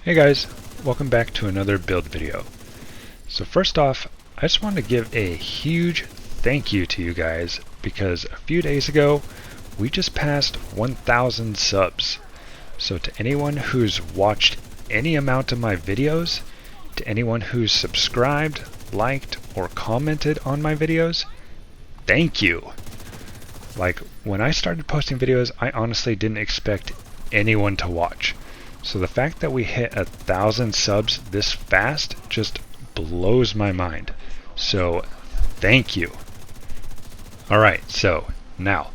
Hey guys, welcome back to another build video. So first off, I just want to give a huge thank you to you guys because a few days ago we just passed 1,000 subs. So to anyone who's watched any amount of my videos, to anyone who's subscribed, liked, or commented on my videos, thank you! Like, when I started posting videos, I honestly didn't expect anyone to watch. So the fact that we hit 1,000 subs this fast just blows my mind. So thank you. Alright, so now,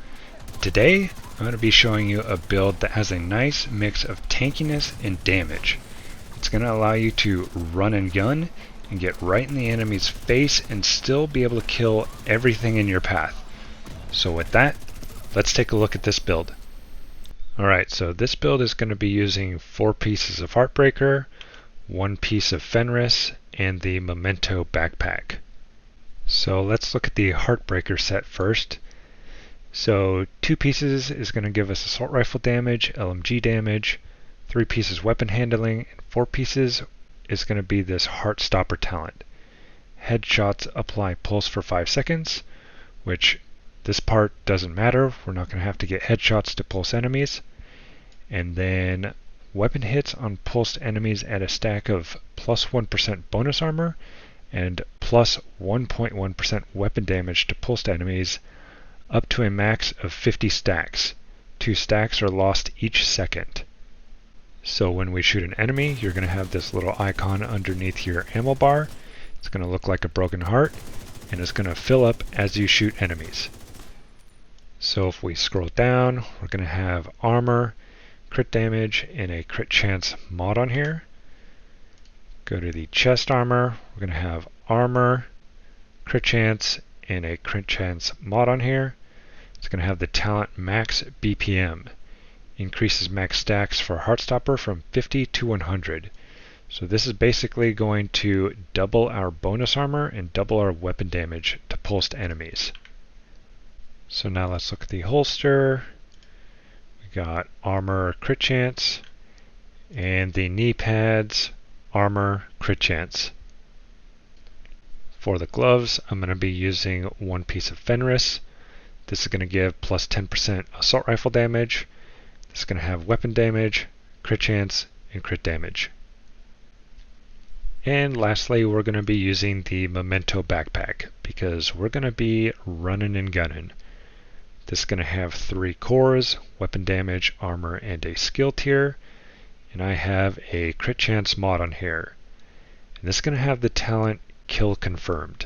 today I'm going to be showing you a build that has a nice mix of tankiness and damage. It's going to allow you to run and gun and get right in the enemy's face and still be able to kill everything in your path. So with that, let's take a look at this build. Alright, so this build is going to be using 4 pieces of Heartbreaker, 1 piece of Fenris, and the Memento backpack. So let's look at the Heartbreaker set first. So 2 pieces is going to give us assault rifle damage, LMG damage, 3 pieces weapon handling, and 4 pieces is going to be this Heartstopper talent. Headshots apply pulse for 5 seconds, which this part doesn't matter. We're not going to have to get headshots to pulse enemies. And then weapon hits on pulsed enemies at a stack of plus 1% bonus armor and plus 1.1% weapon damage to pulsed enemies up to a max of 50 stacks. 2 stacks are lost each second. So when we shoot an enemy, you're going to have this little icon underneath your ammo bar. It's going to look like a broken heart, and it's going to fill up as you shoot enemies. So if we scroll down, we're going to have armor, crit damage, and a crit chance mod on here. Go to the chest armor, we're going to have armor, crit chance, and a crit chance mod on here. It's going to have the talent max BPM. Increases max stacks for Heartstopper from 50 to 100. So this is basically going to double our bonus armor and double our weapon damage to pulsed enemies. So now let's look at the holster. We got armor, crit chance, and the knee pads, armor, crit chance. For the gloves, I'm going to be using 1 piece of Fenris. This is going to give plus 10% assault rifle damage. This is going to have weapon damage, crit chance, and crit damage. And lastly, we're going to be using the Memento backpack because we're going to be running and gunning. This is going to have 3 cores, weapon damage, armor, and a skill tier. And I have a crit chance mod on here. And this is going to have the talent kill confirmed.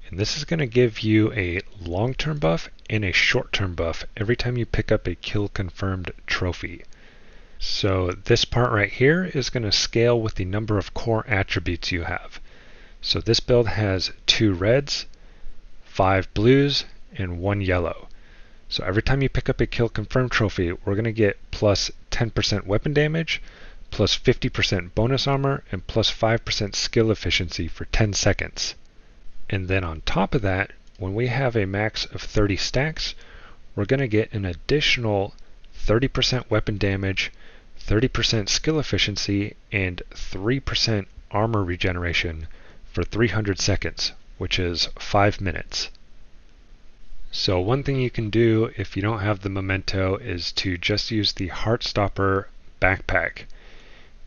And this is going to give you a long-term buff and a short-term buff every time you pick up a kill confirmed trophy. So this part right here is going to scale with the number of core attributes you have. So this build has 2 reds, 5 blues, and 1 yellow. So every time you pick up a kill confirmed trophy, we're going to get plus 10% weapon damage, plus 50% bonus armor, and plus 5% skill efficiency for 10 seconds. And then on top of that, when we have a max of 30 stacks, we're going to get an additional 30% weapon damage, 30% skill efficiency, and 3% armor regeneration for 300 seconds, which is 5 minutes. So one thing you can do if you don't have the Memento is to just use the Heartstopper backpack.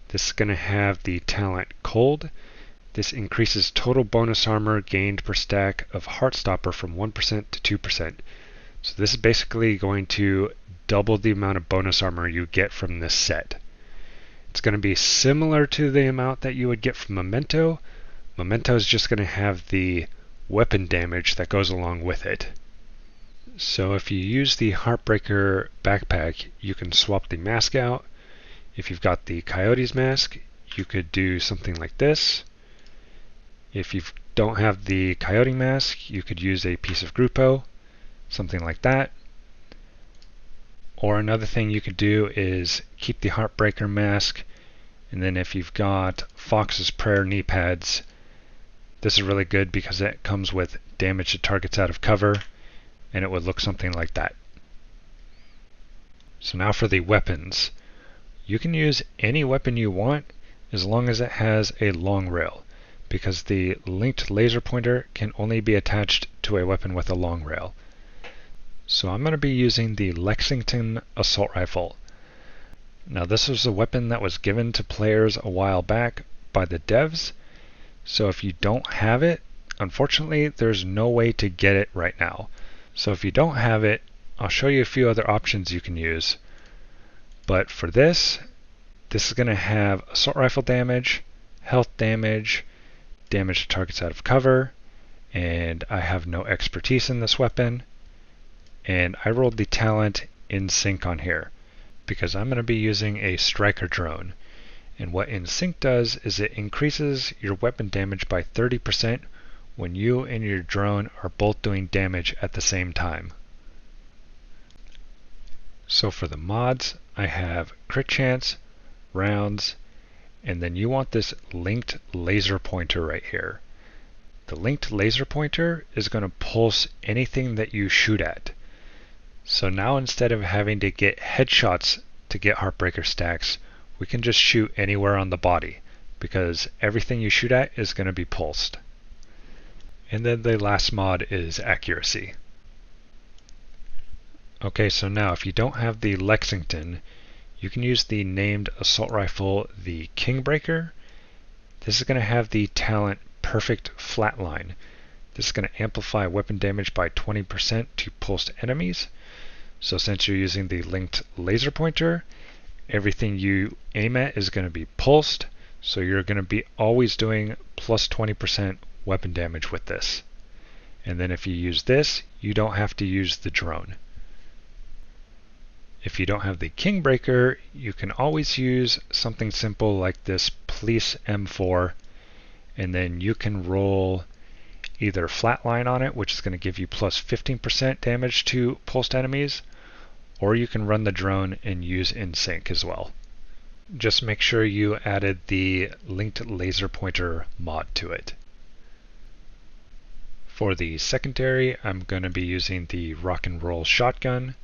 This is going to have the talent Cold. This increases total bonus armor gained per stack of Heartstopper from 1% to 2%. So this is basically going to double the amount of bonus armor you get from this set. It's going to be similar to the amount that you would get from Memento. Memento is just going to have the weapon damage that goes along with it. So if you use the Heartbreaker backpack, you can swap the mask out. If you've got the Coyote's mask, you could do something like this. If you don't have the Coyote mask, you could use a piece of Grupo, something like that. Or another thing you could do is keep the Heartbreaker mask, and then if you've got Fox's Prayer knee pads, this is really good because it comes with damage to targets out of cover, and it would look something like that. So now for the weapons. You can use any weapon you want. as long as it has a long rail, because the linked laser pointer can only be attached to a weapon with a long rail. So I'm going to be using the Lexington Assault Rifle. Now this was a weapon that was given to players a while back by the devs, so if you don't have it, unfortunately there's no way to get it right now. So if you don't have it, I'll show you a few other options you can use. But for this is going to have assault rifle damage, health damage, damage to targets out of cover, and I have no expertise in this weapon. And I rolled the talent in sync on here because I'm going to be using a striker drone. And what in sync does is it increases your weapon damage by 30% when you and your drone are both doing damage at the same time. So for the mods, I have crit chance, rounds, and then you want this linked laser pointer right here. The linked laser pointer is going to pulse anything that you shoot at. So now instead of having to get headshots to get Heartbreaker stacks, we can just shoot anywhere on the body because everything you shoot at is going to be pulsed. And then the last mod is accuracy. Okay, so now if you don't have the Lexington, you can use the named assault rifle, the Kingbreaker. This is going to have the talent Perfect Flatline. This is going to amplify weapon damage by 20% to pulsed enemies. So since you're using the linked laser pointer, everything you aim at is going to be pulsed. So you're going to be always doing plus 20% weapon damage with this. And then if you use this, you don't have to use the drone. If you don't have the Kingbreaker, you can always use something simple like this Police M4, and then you can roll either Flatline on it, which is going to give you plus 15% damage to pulsed enemies, or you can run the drone and use in sync as well. Just make sure you added the linked laser pointer mod to it. For the secondary, I'm going to be using the Rock and Roll Shotgun.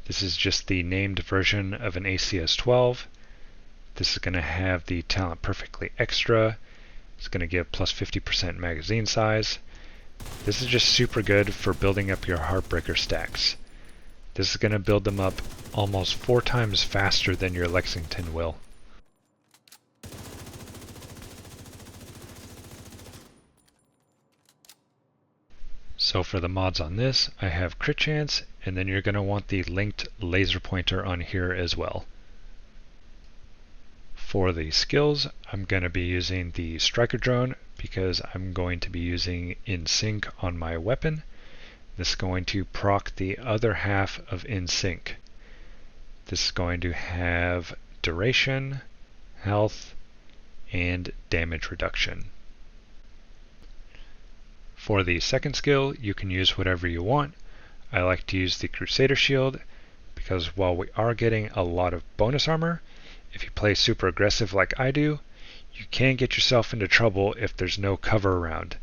This is just the named version of an ACS-12. This is going to have the talent Perfectly Extra. It's going to give plus 50% magazine size. This is just super good for building up your Heartbreaker stacks. This is going to build them up almost 4 times faster than your Lexington will. So for the mods on this, I have crit chance, and then you're going to want the linked laser pointer on here as well. For the skills, I'm going to be using the striker drone because I'm going to be using in sync on my weapon. This is going to proc the other half of in sync. This is going to have duration, health, and damage reduction. For the second skill, you can use whatever you want. I like to use the Crusader Shield because while we are getting a lot of bonus armor, if you play super aggressive like I do, you can get yourself into trouble if there's no cover around.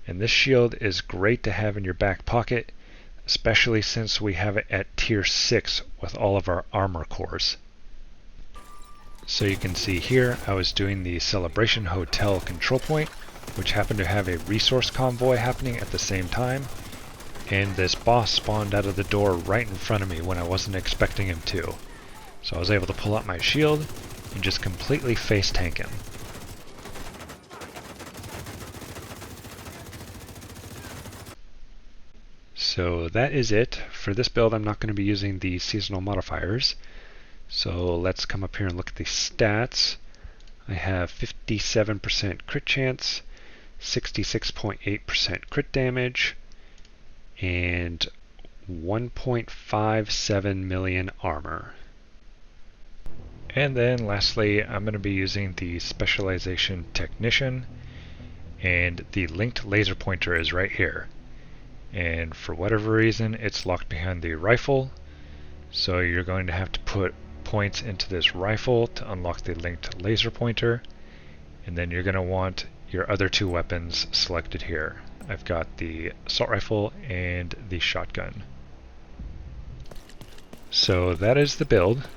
And this shield is great to have in your back pocket, especially since we have it at tier 6 with all of our armor cores. So you can see here, I was doing the Celebration Hotel control point, which happened to have a resource convoy happening at the same time, and this boss spawned out of the door right in front of me when I wasn't expecting him to. So I was able to pull out my shield and just completely face tank him. So that is it. For this build, I'm not going to be using the seasonal modifiers. So let's come up here and look at the stats. I have 57% crit chance, 66.8% crit damage, and 1.57 million armor. And then lastly, I'm going to be using the Specialization Technician, and the linked laser pointer is right here. And for whatever reason, it's locked behind the rifle, so you're going to have to put points into this rifle to unlock the linked laser pointer, and then you're going to want your other 2 weapons selected here. I've got the assault rifle and the shotgun. So that is the build.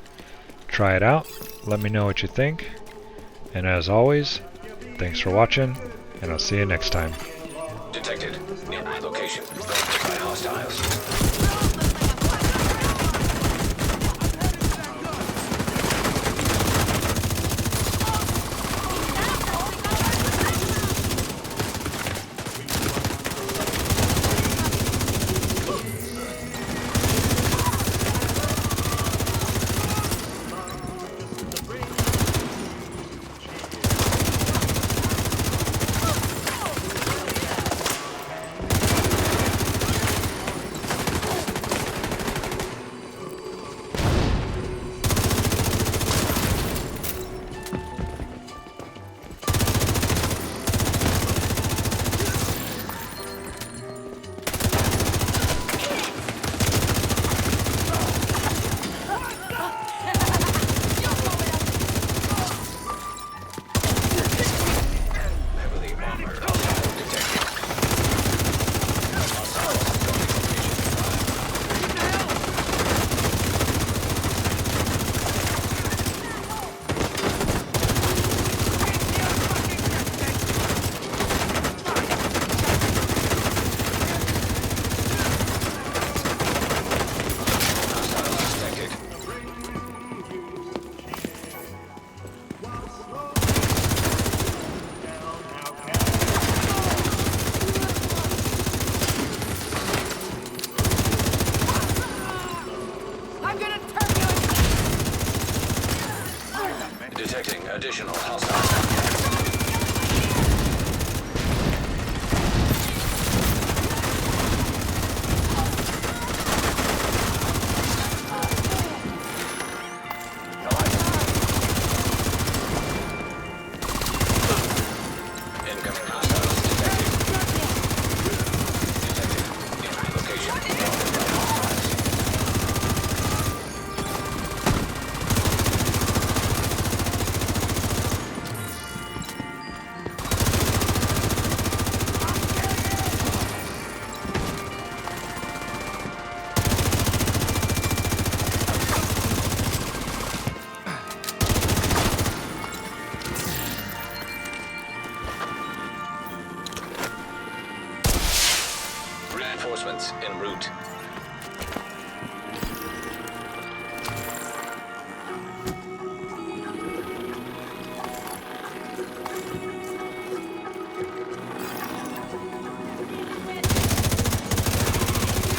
Try it out, let me know what you think. And as always, thanks for watching, and I'll see you next time. Detected. Nearby location. By hostiles. Detecting additional hostiles. Incoming hostiles detected. Detected. Nearby location. Reinforcements en route.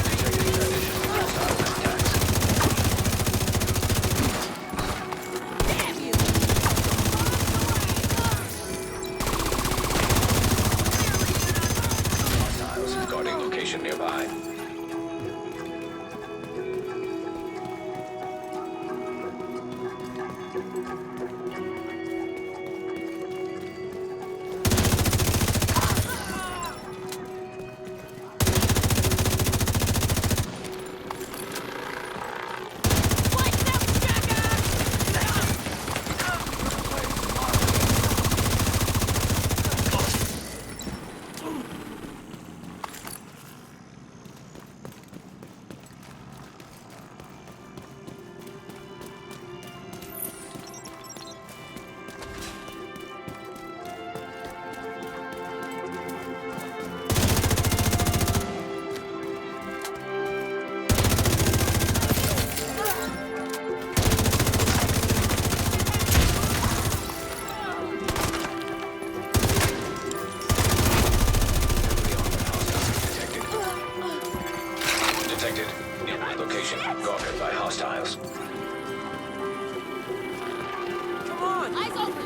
Detecting additional hostile contacts. Hostiles guarding location nearby. Detected. Nearby location. Guarded by hostiles. Come on! Eyes open!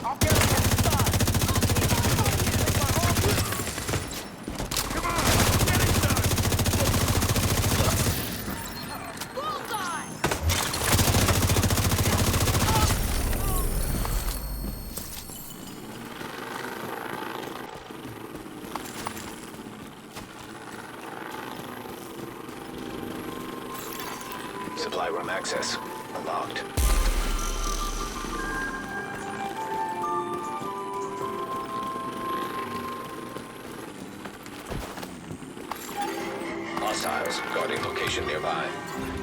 I'll get him inside! Come on! Get inside! Bullseye! Supply room access unlocked. Hostiles guarding location nearby.